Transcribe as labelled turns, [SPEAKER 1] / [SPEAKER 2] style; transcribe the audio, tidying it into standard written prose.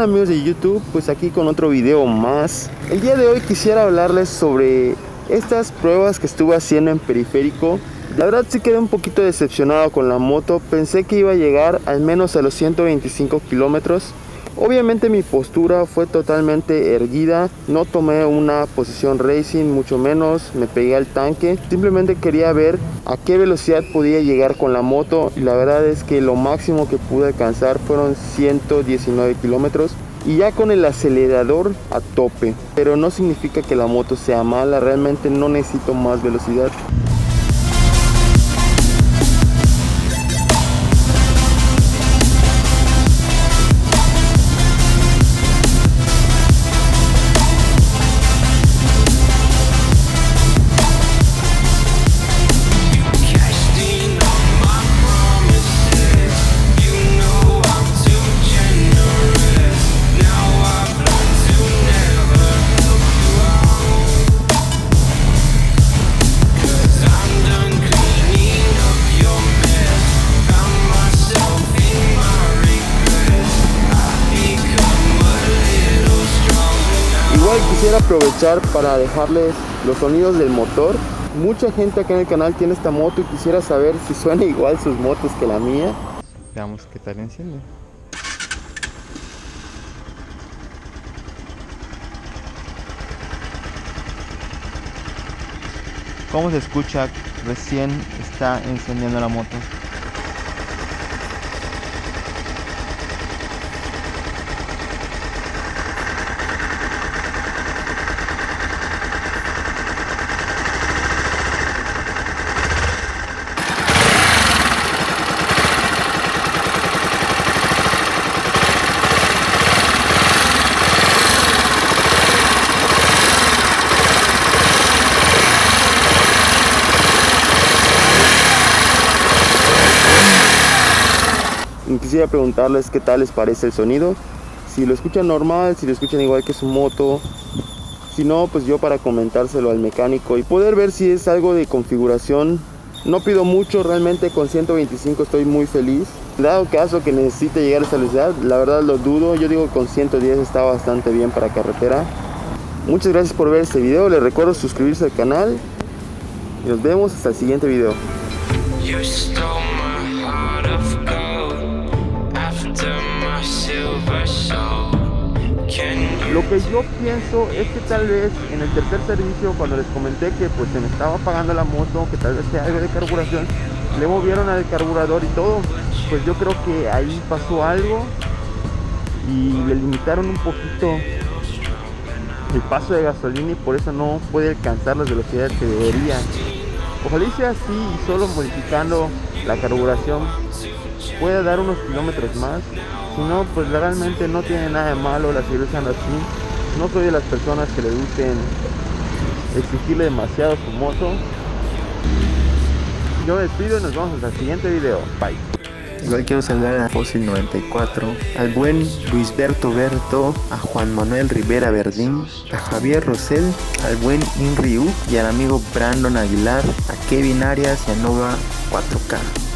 [SPEAKER 1] amigos de YouTube? Pues aquí con otro video más. El día de hoy quisiera hablarles sobre estas pruebas que estuve haciendo en periférico. La verdad sí quedé un poquito decepcionado con la moto. Pensé que iba a llegar al menos a los 125 kilómetros. Obviamente mi postura fue totalmente erguida, no tomé una posición racing, mucho menos me pegué al tanque. Simplemente quería ver a qué velocidad podía llegar con la moto y la verdad es que lo máximo que pude alcanzar fueron 119 kilómetros y ya con el acelerador a tope. Pero no significa que la moto sea mala, realmente no necesito más velocidad. Igual quisiera aprovechar para dejarles los sonidos del motor. Mucha gente acá en el canal tiene esta moto y quisiera saber si suena igual sus motos que la mía.
[SPEAKER 2] Veamos qué tal enciende. ¿Cómo se escucha? Recién está encendiendo la moto.
[SPEAKER 1] Quisiera preguntarles qué tal les parece el sonido, si lo escuchan normal, si lo escuchan igual que su moto, si no, pues yo para comentárselo al mecánico y poder ver si es algo de configuración. No pido mucho, realmente con 125 estoy muy feliz. Dado caso que necesite llegar a esa velocidad, la verdad lo dudo, yo digo que con 110 está bastante bien para carretera. Muchas gracias por ver este video, les recuerdo suscribirse al canal y nos vemos hasta el siguiente video. Lo que yo pienso es que tal vez en el tercer servicio, cuando les comenté que pues se me estaba apagando la moto, que tal vez sea algo de carburación, le movieron al carburador y todo, pues yo creo que ahí pasó algo y le limitaron un poquito el paso de gasolina y por eso no puede alcanzar las velocidades que debería. Ojalá sea así y solo modificando la carburación pueda dar unos kilómetros más. Si no, pues realmente no tiene nada de malo la seguir usando así. No soy de las personas que le gusten exigirle demasiado a su moto. Yo me despido y nos vemos hasta el siguiente video. Bye.
[SPEAKER 3] Igual quiero saludar a Fossil 94, al buen Luisberto Berto, a Juan Manuel Rivera Verdín, a Javier Rosell, al buen Inryu y al amigo Brandon Aguilar, a Kevin Arias y a Nova 4K.